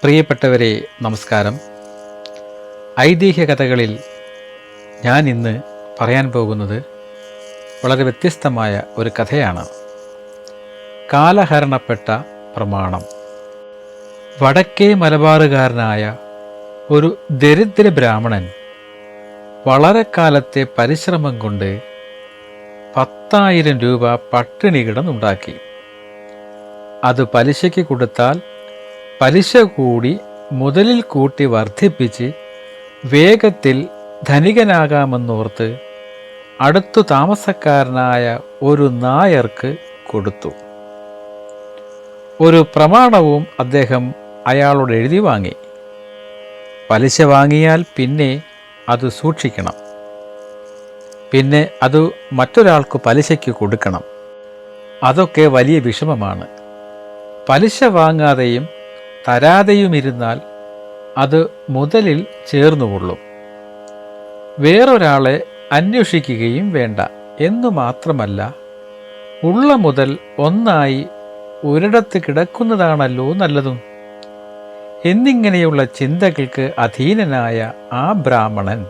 പ്രിയപ്പെട്ടവരെ, നമസ്കാരം. ഐതിഹ്യ കഥകളിൽ ഞാൻ ഇന്ന് പറയാൻ പോകുന്നത് വളരെ വ്യത്യസ്തമായ ഒരു കഥയാണ്. കാലഹരണപ്പെട്ട പ്രമാണം. വടക്കേ മലബാറുകാരനായ ഒരു ദരിദ്ര ബ്രാഹ്മണൻ വളരെ കാലത്തെ പരിശ്രമം കൊണ്ട് 10,000 രൂപ പട്ടിണി കിടന്നുണ്ടാക്കി. അത് പലിശയ്ക്ക് കൊടുത്താൽ പലിശ കൂടി മുതലിൽ കൂട്ടി വർദ്ധിപ്പിച്ച് വേഗത്തിൽ ധനികനാകാമെന്നോർത്ത് അടുത്തു താമസക്കാരനായ ഒരു നായർക്ക് കൊടുത്തു. ഒരു പ്രമാണവും അദ്ദേഹം അയാളോട് എഴുതി വാങ്ങി. പലിശ വാങ്ങിയാൽ പിന്നെ അത് സൂക്ഷിക്കണം, പിന്നെ അത് മറ്റൊരാൾക്ക് പലിശയ്ക്ക് കൊടുക്കണം. അതൊക്കെ വലിയ വിഷമമാണ്. പലിശ വാങ്ങാതെയും തരാതെയുമിരുന്നാൽ അത് മുതലിൽ ചേർന്നുകൊള്ളും. വേറൊരാളെ അന്വേഷിക്കുകയും വേണ്ട എന്നു മാത്രമല്ല, ഉള്ള മുതൽ ഒന്നായി ഒരിടത്ത് കിടക്കുന്നതാണല്ലോ നല്ലതും. എന്നിങ്ങനെയുള്ള ചിന്തകൾക്ക് അധീനനായ ആ ബ്രാഹ്മണൻ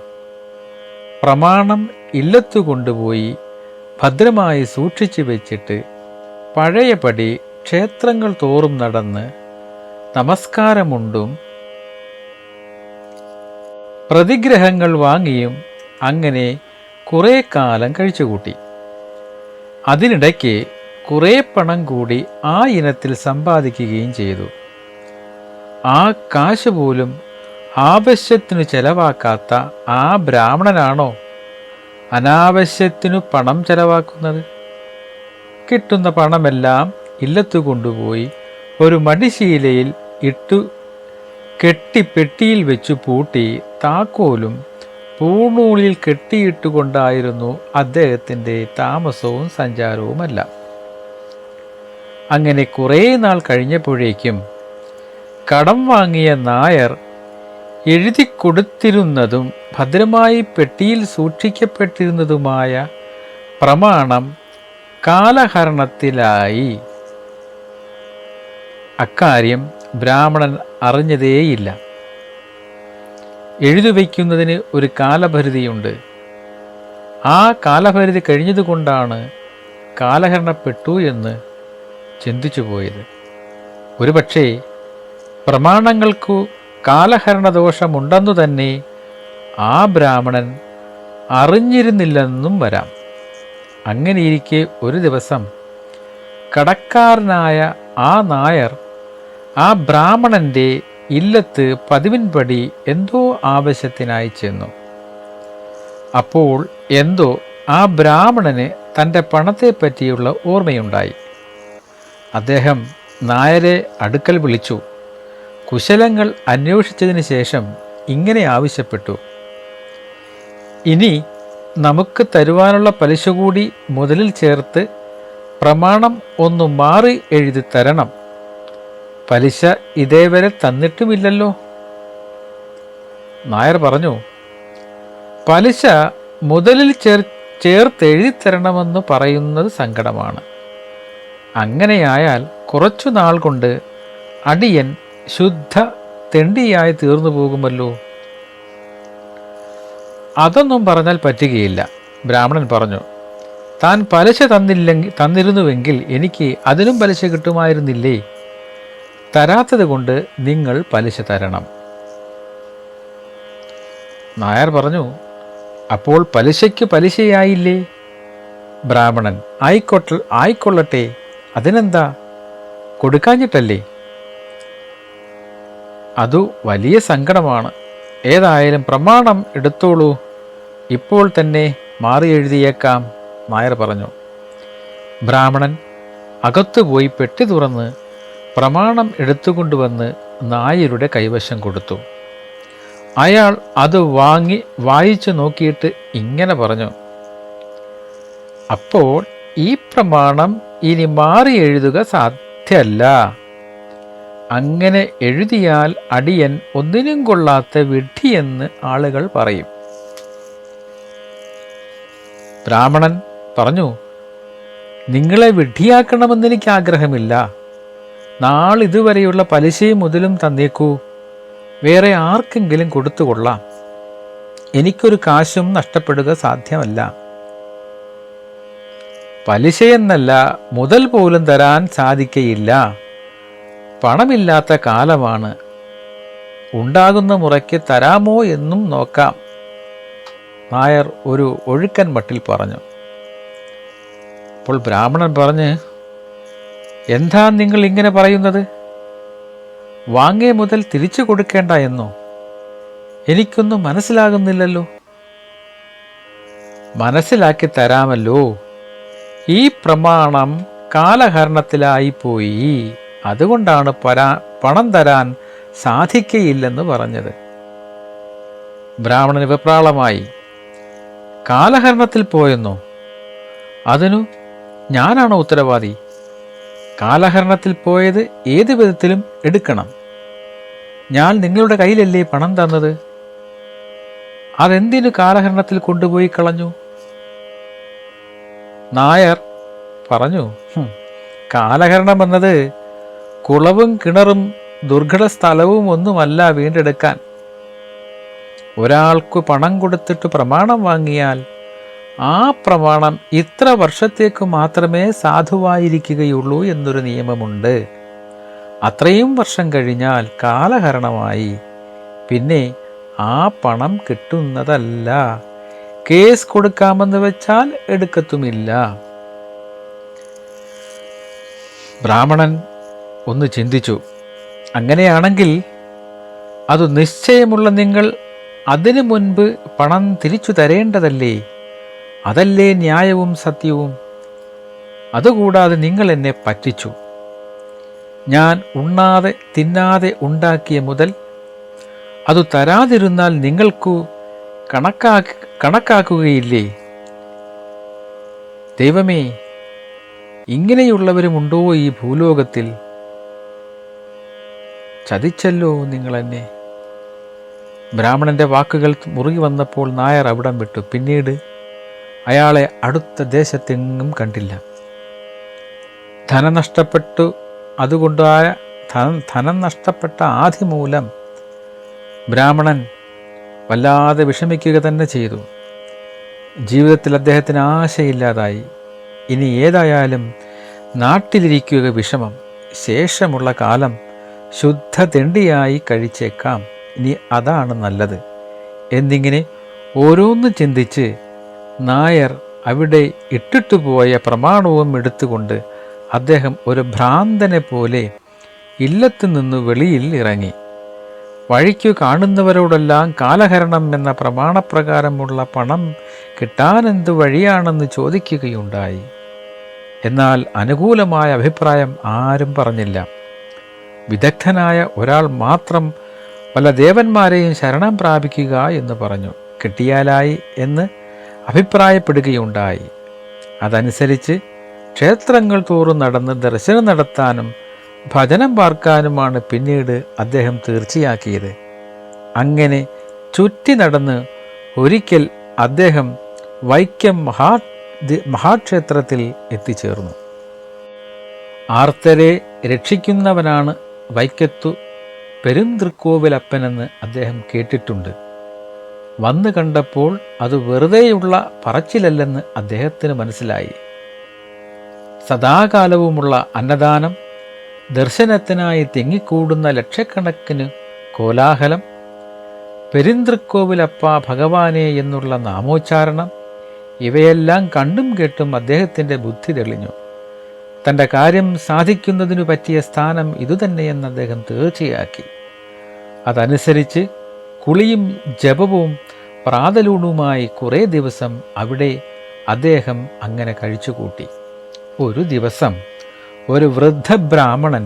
പ്രമാണം ഇല്ലത്തു കൊണ്ടുപോയി ഭദ്രമായി സൂക്ഷിച്ചു വെച്ചിട്ട് പഴയപടി ക്ഷേത്രങ്ങൾ തോറും നടന്ന് നമസ്കാരമുണ്ടും പ്രതിഗ്രഹങ്ങൾ വാങ്ങിയും അങ്ങനെ കുറേ കാലം കഴിച്ചുകൂട്ടി. അതിനിടയ്ക്ക് കുറേ പണം കൂടി ആ ഇനത്തിൽ സമ്പാദിക്കുകയും ചെയ്തു. ആ കാശ് പോലും ആവശ്യത്തിനു ചെലവാക്കാത്ത ആ ബ്രാഹ്മണനാണോ അനാവശ്യത്തിനു പണം ചെലവാക്കുന്നത്? കിട്ടുന്ന പണമെല്ലാം ഇല്ലത്തു കൊണ്ടുപോയി ഒരു മടിശീലയിൽ ഇട്ടു കെട്ടി പെട്ടിയിൽ വെച്ചു പൂട്ടി താക്കോലും പൂണൂലിൽ കെട്ടിയിട്ടുകൊണ്ടായിരുന്നു അദ്ദേഹത്തിൻ്റെ താമസവും സഞ്ചാരവുമെല്ലാം. അങ്ങനെ കുറേ നാൾ കഴിഞ്ഞപ്പോഴേക്കും കടം വാങ്ങിയ നായർ എഴുതി കൊടുത്തിരുന്നതും ഭദ്രമായി പെട്ടിയിൽ സൂക്ഷിക്കപ്പെട്ടിരുന്നതുമായ പ്രമാണം കാലഹരണത്തിലായി. അക്കാര്യം ബ്രാഹ്മണൻ അറിഞ്ഞതേയില്ല. എഴുതിവയ്ക്കുന്നതിന് ഒരു കാലപരിധിയുണ്ട്. ആ കാലപരിധി കഴിഞ്ഞതുകൊണ്ടാണ് കാലഹരണപ്പെട്ടു എന്ന് ചിന്തിച്ചു പോയത്. ഒരുപക്ഷേ പ്രമാണങ്ങൾക്കു കാലഹരണദോഷമുണ്ടെന്നു തന്നെ ആ ബ്രാഹ്മണൻ അറിഞ്ഞിരുന്നില്ലെന്നും വരാം. അങ്ങനെയിരിക്കെ ഒരു ദിവസം കടക്കാരനായ ആ നായർ ആ ബ്രാഹ്മണൻ്റെ ഇല്ലത്ത് പതിവിൻപടി എന്തോ ആവശ്യത്തിനായി ചെന്നു. അപ്പോൾ എന്തോ ആ ബ്രാഹ്മണന് തൻ്റെ പണത്തെപ്പറ്റിയുള്ള ഓർമ്മയുണ്ടായി. അദ്ദേഹം നായരെ അടുക്കൽ വിളിച്ചു. കുശലങ്ങൾ അന്വേഷിച്ചതിന് ശേഷം ഇങ്ങനെ ആവശ്യപ്പെട്ടു: ഇനി നമുക്ക് തരുവാനുള്ള പലിശ കൂടി മുതലിൽ ചേർത്ത് പ്രമാണം ഒന്ന് മാറി എഴുതി തരണം. പലിശ ഇതേവരെ തന്നിട്ടുമില്ലല്ലോ. നായർ പറഞ്ഞു, പലിശ മുതലിൽ ചേർത്ത് എഴുതിത്തരണമെന്ന് പറയുന്നത് സങ്കടമാണ്. അങ്ങനെയായാൽ കുറച്ചു നാൾ കൊണ്ട് അടിയൻ ശുദ്ധ തെണ്ടിയായി തീർന്നു പോകുമല്ലോ. അതൊന്നും പറഞ്ഞാൽ പറ്റുകയില്ല. ബ്രാഹ്മണൻ പറഞ്ഞു, താൻ പലിശ തന്നിരുന്നുവെങ്കിൽ എനിക്ക് അതിനും പലിശ കിട്ടുമായിരുന്നില്ലേ? തരാത്തത് കൊണ്ട് നിങ്ങൾ പലിശ തരണം. നായർ പറഞ്ഞു, അപ്പോൾ പലിശയ്ക്ക് പലിശയായില്ലേ? ബ്രാഹ്മണൻ, ആയിക്കൊള്ളട്ടെ, അതിനെന്താ, കൊടുക്കാഞ്ഞിട്ടല്ലേ? അതു വലിയ സങ്കടമാണ്. ഏതായാലും പ്രമാണം എടുത്തോളൂ, ഇപ്പോൾ തന്നെ മാറി എഴുതിയേക്കാം, നായർ പറഞ്ഞു. ബ്രാഹ്മണൻ അകത്തുപോയി പെട്ടി തുറന്ന് പ്രമാണം എടുത്തുകൊണ്ടുവന്ന് നായരുടെ കൈവശം കൊടുത്തു. അയാൾ അത് വാങ്ങി വായിച്ചു നോക്കിയിട്ട് ഇങ്ങനെ പറഞ്ഞു: അപ്പോൾ ഈ പ്രമാണം ഇനി മാറി എഴുതുക സാധ്യമല്ല. അങ്ങനെ എഴുതിയാൽ അടിയൻ ഒന്നിനും കൊള്ളാത്ത വിഡ്ഢിയെന്ന് ആളുകൾ പറയും. ബ്രാഹ്മണൻ പറഞ്ഞു, നിങ്ങളെ വിഡ്ഢിയാക്കണമെന്ന് എനിക്ക് ആഗ്രഹമില്ല. നാളിതുവരെയുള്ള പലിശയും മുതലും തന്നേക്കൂ, വേറെ ആർക്കെങ്കിലും കൊടുത്തുകൊള്ളാം. എനിക്കൊരു കാശും നഷ്ടപ്പെടുക സാധ്യമല്ല. പലിശയെന്നല്ല, മുതൽ പോലും തരാൻ സാധിക്കയില്ല. പണമില്ലാത്ത കാലമാണ്. ഉണ്ടാകുന്ന മുറയ്ക്ക് തരാമോ എന്നും നോക്കാം. നായർ ഒരു ഒഴുക്കൻ മട്ടിൽ പറഞ്ഞു. അപ്പോൾ ബ്രാഹ്മണൻ പറഞ്ഞ്, എന്താ നിങ്ങൾ ഇങ്ങനെ പറയുന്നത്? വാങ്ങിയ മുതൽ തിരിച്ചു കൊടുക്കേണ്ട എന്നോ? എനിക്കൊന്നും മനസ്സിലാകുന്നില്ലല്ലോ. മനസ്സിലാക്കി തരാമല്ലോ. ഈ പ്രമാണം കാലഹരണത്തിലായിപ്പോയി, അതുകൊണ്ടാണ് പണം തരാൻ സാധിക്കയില്ലെന്ന് പറഞ്ഞത്. ബ്രാഹ്മണന് വെപ്രാളമായി. കാലഹരണത്തിൽ പോയെന്നോ? അതിനു ഞാനാണോ ഉത്തരവാദി? കാലഹരണത്തിൽ പോയത് ഏത് വിധത്തിലും എടുക്കണം. ഞാൻ നിങ്ങളുടെ കയ്യിലല്ലേ പണം തന്നത്. അതെന്തിനു കാലഹരണത്തിൽ കൊണ്ടുപോയി കളഞ്ഞു? നായർ പറഞ്ഞു, കാലഹരണം എന്നത് കുളവും കിണറും ദുർഘട സ്ഥലവും ഒന്നുമല്ല വീണ്ടെടുക്കാൻ. ഒരാൾക്ക് പണം കൊടുത്തിട്ട് പ്രമാണം വാങ്ങിയാൽ ആ പ്രമാണം ഇത്ര വർഷത്തേക്ക് മാത്രമേ സാധുവായിരിക്കുകയുള്ളൂ എന്നൊരു നിയമമുണ്ട്. അത്രയും വർഷം കഴിഞ്ഞാൽ കാലഹരണമായി. പിന്നെ ആ പണം കിട്ടുന്നതല്ല. കേസ് കൊടുക്കാമെന്ന് വെച്ചാൽ എടുക്കത്തുമില്ല. ബ്രാഹ്മണൻ ഒന്ന് ചിന്തിച്ചു. അങ്ങനെയാണെങ്കിൽ അത് നിശ്ചയമുള്ള നിങ്ങൾ അതിനു മുൻപ് പണം തിരിച്ചു തരേണ്ടതല്ലേ? അതല്ലേ ന്യായവും സത്യവും. അതുകൂടാതെ നിങ്ങൾ എന്നെ പറ്റിച്ചു. ഞാൻ ഉണ്ണാതെ തിന്നാതെ ഉണ്ടാക്കിയ മുതൽ അത് തരാതിരുന്നാൽ നിങ്ങൾക്കു കണക്കാക്കുകയില്ലേ? ദൈവമേ, ഇങ്ങനെയുള്ളവരുമുണ്ടോ ഈ ഭൂലോകത്തിൽ? ചതിച്ചല്ലോ നിങ്ങളെന്നെ. ബ്രാഹ്മണന്റെ വാക്കുകൾ മുറുകി വന്നപ്പോൾ നായർ അവിടം വിട്ടു. പിന്നീട് അയാളെ അടുത്ത ദേശത്തെങ്ങും കണ്ടില്ല. ധനം നഷ്ടപ്പെട്ട ആധി മൂലം ബ്രാഹ്മണൻ വല്ലാതെ വിഷമിക്കുക തന്നെ ചെയ്തു. ജീവിതത്തിൽ അദ്ദേഹത്തിന് ആശയില്ലാതായി. ഇനി ഏതായാലും നാട്ടിലിരിക്കുക വിഷമം. ശേഷമുള്ള കാലം ശുദ്ധ തെണ്ടിയായി കഴിച്ചേക്കാം. ഇനി അതാണ് നല്ലത് എന്നിങ്ങനെ ഓരോന്നും ചിന്തിച്ച് നായർ അവിടെ ഇട്ടിട്ടുപോയ പ്രമാണവും എടുത്തുകൊണ്ട് അദ്ദേഹം ഒരു ഭ്രാന്തനെ പോലെ ഇല്ലത്തു നിന്ന് വെളിയിൽ ഇറങ്ങി. വഴിക്കു കാണുന്നവരോടെല്ലാം കാലഹരണം എന്ന പ്രമാണപ്രകാരമുള്ള പണം കിട്ടാനെന്തു വഴിയാണെന്ന് ചോദിക്കുകയുണ്ടായി. എന്നാൽ അനുകൂലമായ അഭിപ്രായം ആരും പറഞ്ഞില്ല. വിദഗ്ധനായ ഒരാൾ മാത്രം പല ദേവന്മാരെയും ശരണം പ്രാപിക്കുക എന്ന് പറഞ്ഞു. കിട്ടിയാലായി എന്ന് അഭിപ്രായപ്പെടുകയുണ്ടായി. അതനുസരിച്ച് ക്ഷേത്രങ്ങൾ തോറും നടന്ന് ദർശനം നടത്താനും ഭജനം പാർക്കാനുമാണ് പിന്നീട് അദ്ദേഹം തീർച്ചയാക്കിയത്. അങ്ങനെ ചുറ്റി നടന്ന് ഒരിക്കൽ അദ്ദേഹം വൈക്കം മഹാക്ഷേത്രത്തിൽ എത്തിച്ചേർന്നു. ആർത്തരെ രക്ഷിക്കുന്നവനാണ് വൈക്കത്തു പെരുന്തൃക്കോവിലപ്പനെന്ന് അദ്ദേഹം കേട്ടിട്ടുണ്ട്. വന്നു കണ്ടപ്പോൾ അത് വെറുതെയുള്ള പറച്ചിലല്ലെന്ന് അദ്ദേഹത്തിന് മനസ്സിലായി. സദാകാലവുമുള്ള അന്നദാനം, ദർശനത്തിനായി തിങ്ങിക്കൂടുന്ന ലക്ഷക്കണക്കിന് കോലാഹലം, പെരുന്തൃക്കോവിലപ്പ ഭഗവാനെ എന്നുള്ള നാമോച്ചാരണം, ഇവയെല്ലാം കണ്ടും കേട്ടും അദ്ദേഹത്തിൻ്റെ ബുദ്ധി തെളിഞ്ഞു. തൻ്റെ കാര്യം സാധിക്കുന്നതിനു പറ്റിയ സ്ഥാനം ഇതുതന്നെയെന്ന് അദ്ദേഹം തീർച്ചയാക്കി. അതനുസരിച്ച് കുളിയും ജപവും പ്രാതലൂണുമായി കുറേ ദിവസം അവിടെ അദ്ദേഹം അങ്ങനെ കഴിച്ചുകൂട്ടി. ഒരു ദിവസം ഒരു വൃദ്ധ ബ്രാഹ്മണൻ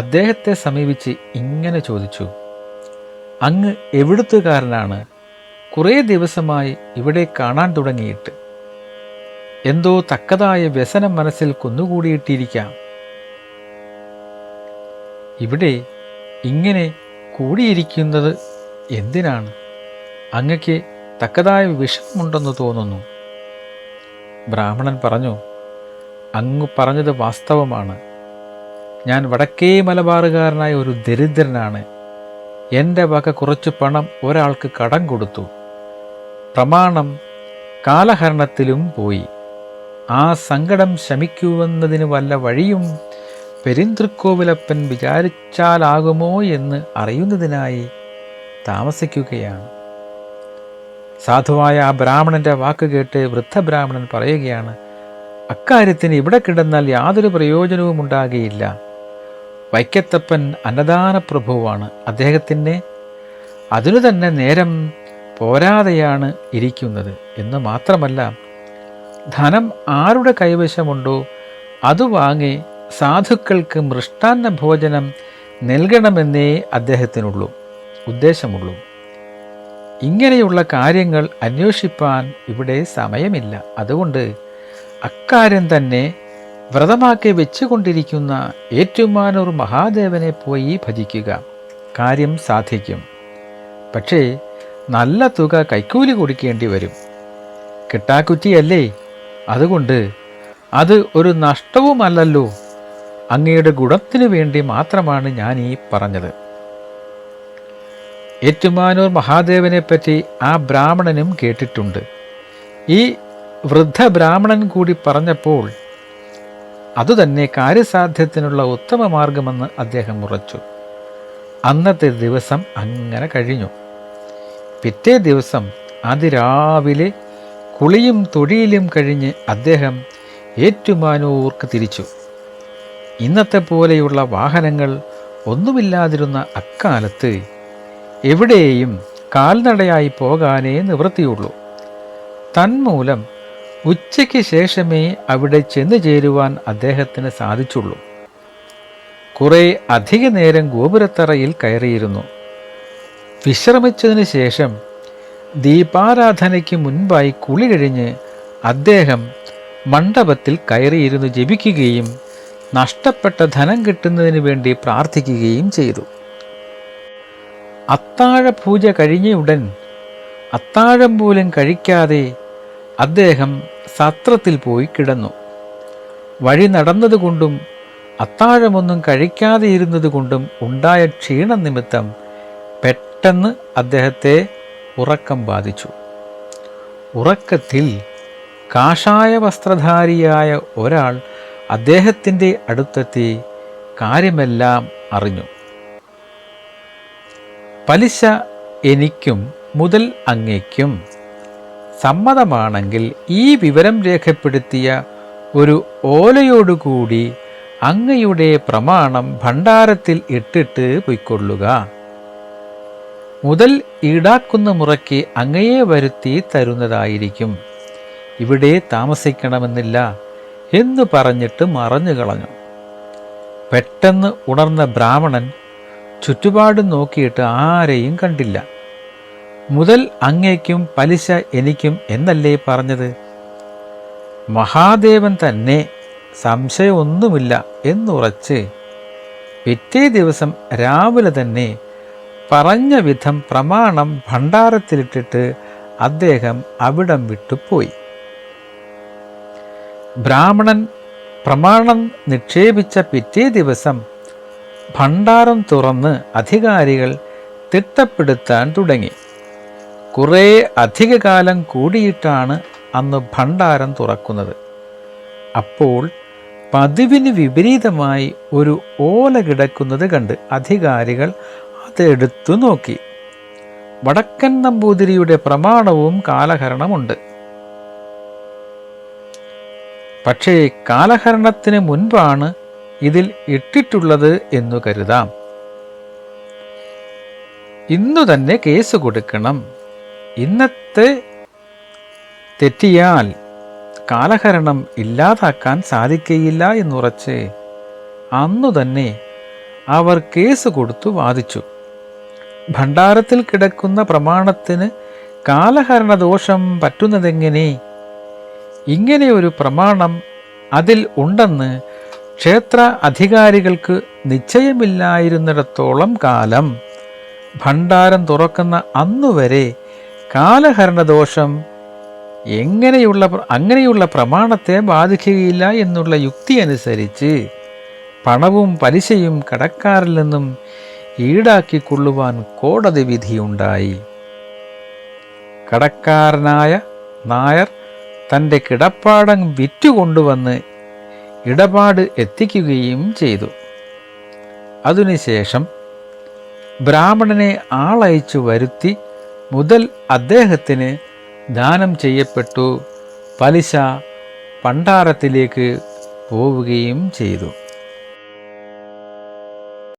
അദ്ദേഹത്തെ സമീപിച്ച് ഇങ്ങനെ ചോദിച്ചു, അങ്ങ് എവിടുത്തുകാരനാണ്? കുറേ ദിവസമായി ഇവിടെ കാണാൻ തുടങ്ങിയിട്ട്. എന്തോ തക്കതായ വ്യസനം മനസ്സിൽ കുന്നുകൂടിയിട്ടിരിക്കാം. ഇവിടെ ഇങ്ങനെ കൂടിയിരിക്കുന്നത് എന്തിനാണ്? അങ്ങക്ക് തക്കതായ വിഷമുണ്ടെന്ന് തോന്നുന്നു. ബ്രാഹ്മണൻ പറഞ്ഞു, അങ്ങ് പറഞ്ഞത് വാസ്തവമാണ്. ഞാൻ വടക്കേ മലബാറുകാരനായ ഒരു ദരിദ്രനാണ്. എൻ്റെ വക കുറച്ച് പണം ഒരാൾക്ക് കടം കൊടുത്തു. പ്രമാണം കാലഹരണത്തിലും പോയി. ആ സങ്കടം ശമിക്കുവന്നതിന് വല്ല വഴിയും പെരിന്തൃക്കോവിലപ്പൻ വിചാരിച്ചാലാകുമോ എന്ന് അറിയുന്നതിനായി താമസിക്കുകയാണ്. സാധുവായ ആ ബ്രാഹ്മണന്റെ വാക്ക് കേട്ട് വൃദ്ധബ്രാഹ്മണൻ പറയുകയാണ്, അക്കാര്യത്തിന് ഇവിടെ കിടന്നാൽ യാതൊരു പ്രയോജനവും ഉണ്ടാകുകയില്ല. വൈക്കത്തപ്പൻ അന്നദാന പ്രഭുവാണ്. അദ്ദേഹത്തിന് അതിനു തന്നെ നേരം പോരാതെയാണ് ഇരിക്കുന്നത് എന്ന് മാത്രമല്ല, ധനം ആരുടെ കൈവശമുണ്ടോ അത് വാങ്ങി സാധുക്കൾക്ക് മൃഷ്ടാന്ന ഭോജനം നൽകണമെന്നേ അദ്ദേഹത്തിനുള്ളൂ ഉദ്ദേശമുള്ളൂ. ഇങ്ങനെയുള്ള കാര്യങ്ങൾ അന്വേഷിപ്പാൻ ഇവിടെ സമയമില്ല. അതുകൊണ്ട് അക്കാര്യം തന്നെ വ്രതമാക്കി വെച്ചുകൊണ്ടിരിക്കുന്ന ഏറ്റുമാനൂർ മഹാദേവനെ പോയി ഭജിക്കുക. കാര്യം സാധിക്കും. പക്ഷേ നല്ല തുക കൈക്കൂലി കൊടുക്കേണ്ടി വരും. കിട്ടാക്കുറ്റിയല്ലേ, അതുകൊണ്ട് അത് ഒരു നഷ്ടവുമല്ലല്ലോ. അങ്ങയുടെ ഗുണത്തിനു വേണ്ടി മാത്രമാണ് ഞാൻ ഈ പറഞ്ഞത്. ഏറ്റുമാനൂർ മഹാദേവനെപ്പറ്റി ആ ബ്രാഹ്മണനും കേട്ടിട്ടുണ്ട്. ഈ വൃദ്ധ ബ്രാഹ്മണൻ കൂടി പറഞ്ഞപ്പോൾ അതുതന്നെ കാര്യസാധ്യത്തിനുള്ള ഉത്തമ മാർഗമെന്ന് അദ്ദേഹം ഉറച്ചു. അന്നത്തെ ദിവസം അങ്ങനെ കഴിഞ്ഞു. പിറ്റേ ദിവസം അതിരാവിലെ കുളിയും തൊഴിയിലും കഴിഞ്ഞ് അദ്ദേഹം ഏറ്റുമാനൂർക്ക് തിരിച്ചു. ഇന്നത്തെ പോലെയുള്ള വാഹനങ്ങൾ ഒന്നുമില്ലാതിരുന്ന അക്കാലത്ത് എവിടെയും കാൽനടയായി പോകാനേ നിവൃത്തിയുള്ളൂ. തന്മൂലം ഉച്ചയ്ക്ക് ശേഷമേ അവിടെ ചെന്നു ചേരുവാൻ അദ്ദേഹത്തിന് സാധിച്ചുള്ളൂ. കുറെ അധിക നേരം ഗോപുരത്തറയിൽ കയറിയിരുന്നു. വിശ്രമിച്ചതിന് ശേഷം ദീപാരാധനയ്ക്ക് മുൻപായി കുളി കഴിഞ്ഞ് അദ്ദേഹം മണ്ഡപത്തിൽ കയറിയിരുന്ന് ജപിക്കുകയും നഷ്ടപ്പെട്ട ധനം കിട്ടുന്നതിന് വേണ്ടി പ്രാർത്ഥിക്കുകയും ചെയ്തു. അത്താഴ പൂജ കഴിഞ്ഞ ഉടൻ അത്താഴം പോലും കഴിക്കാതെ അദ്ദേഹം സത്രത്തിൽ പോയി കിടന്നു. വഴി നടന്നതുകൊണ്ടും അത്താഴമൊന്നും കഴിക്കാതെ ഇരുന്നതുകൊണ്ടും ഉണ്ടായ ക്ഷീണം നിമിത്തം പെട്ടെന്ന് അദ്ദേഹത്തെ ഉറക്കം ബാധിച്ചു. ഉറക്കത്തിൽ കാഷായ വസ്ത്രധാരിയായ ഒരാൾ അദ്ദേഹത്തിൻ്റെ അടുത്തെത്തി കാര്യമെല്ലാം അറിഞ്ഞു. പലിശ എനിക്കും മുതൽ അങ്ങേക്കും സമ്മതമാണെങ്കിൽ ഈ വിവരം രേഖപ്പെടുത്തിയ ഒരു ഓലയോടുകൂടി അങ്ങയുടെ പ്രമാണം ഭണ്ഡാരത്തിൽ ഇട്ടിട്ട് പൊയ്ക്കൊള്ളുക. മുതൽ ഈടാക്കുന്ന മുറയ്ക്ക് അങ്ങയെ വരുത്തി തരുന്നതായിരിക്കും. ഇവിടെ താമസിക്കണമെന്നില്ല എന്ന് പറഞ്ഞിട്ട് മറഞ്ഞു കളഞ്ഞു. പെട്ടെന്ന് ഉണർന്ന ബ്രാഹ്മണൻ ചുറ്റുപാടും നോക്കിയിട്ട് ആരെയും കണ്ടില്ല. മുതൽ അങ്ങേക്കും പലിശ എനിക്കും എന്നല്ലേ പറഞ്ഞത്? മഹാദേവൻ തന്നെ, സംശയമൊന്നുമില്ല എന്നുറച്ച് പിറ്റേ ദിവസം രാവിലെ തന്നെ പറഞ്ഞ വിധം പ്രമാണം ഭണ്ഡാരത്തിലിട്ടിട്ട് അദ്ദേഹം അവിടം വിട്ടുപോയി. ബ്രാഹ്മണൻ പ്രമാണം നിക്ഷേപിച്ച പിറ്റേ ദിവസം ഭണ്ഡാരം തുറന്ന് അധികാരികൾ തിട്ടപ്പെടുത്താൻ തുടങ്ങി. കുറേ അധിക കാലം കൂടിയിട്ടാണ് അന്ന് ഭണ്ഡാരം തുറക്കുന്നത്. അപ്പോൾ പതിവിന് വിപരീതമായി ഒരു ഓല കിടക്കുന്നത് കണ്ട് അധികാരികൾ അതെടുത്തു നോക്കി. വടക്കൻ നമ്പൂതിരിയുടെ പ്രമാണവും കാലഹരണമുണ്ട്. പക്ഷേ കാലഹരണത്തിന് മുൻപാണ് ഇതിൽ ഇട്ടിട്ടുള്ളത് എന്നു കരുതാം. ഇന്നു തന്നെ കേസ് കൊടുക്കണം. ഇന്നത്തെ തെറ്റിയാൽ കാലഹരണം ഇല്ലാതാക്കാൻ സാധിക്കയില്ല എന്നുറച്ച് അന്നു തന്നെ അവർ കേസ് കൊടുത്തു വാദിച്ചു. ഭണ്ഡാരത്തിൽ കിടക്കുന്ന പ്രമാണത്തിന് കാലഹരണദോഷം പറ്റുന്നതെങ്ങനെ? ഇങ്ങനെയൊരു പ്രമാണം അതിൽ ഉണ്ടെന്ന് ക്ഷേത്ര അധികാരികൾക്ക് നിശ്ചയമില്ലായിരുന്നിടത്തോളം കാലം ഭണ്ഡാരം തുറക്കുന്ന അന്നുവരെ കാലഹരണദോഷം അങ്ങനെയുള്ള പ്രമാണത്തെ ബാധിക്കുകയില്ല എന്നുള്ള യുക്തി അനുസരിച്ച് പണവും പലിശയും കടക്കാരിൽ നിന്നും ഈടാക്കിക്കൊള്ളുവാൻ കോടതി വിധിയുണ്ടായി. കടക്കാരനായ നായർ തൻ്റെ കിടപ്പാടം വിറ്റുകൊണ്ടുവന്ന് ഇടപാട് എത്തിക്കുകയും ചെയ്തു. അതിനുശേഷം ബ്രാഹ്മണനെ ആളയച്ചു വരുത്തി മുതൽ അദ്ദേഹത്തിന് ദാനം ചെയ്യപ്പെട്ടു. പലിശ ഭണ്ഡാരത്തിലേക്ക് പോവുകയും ചെയ്തു.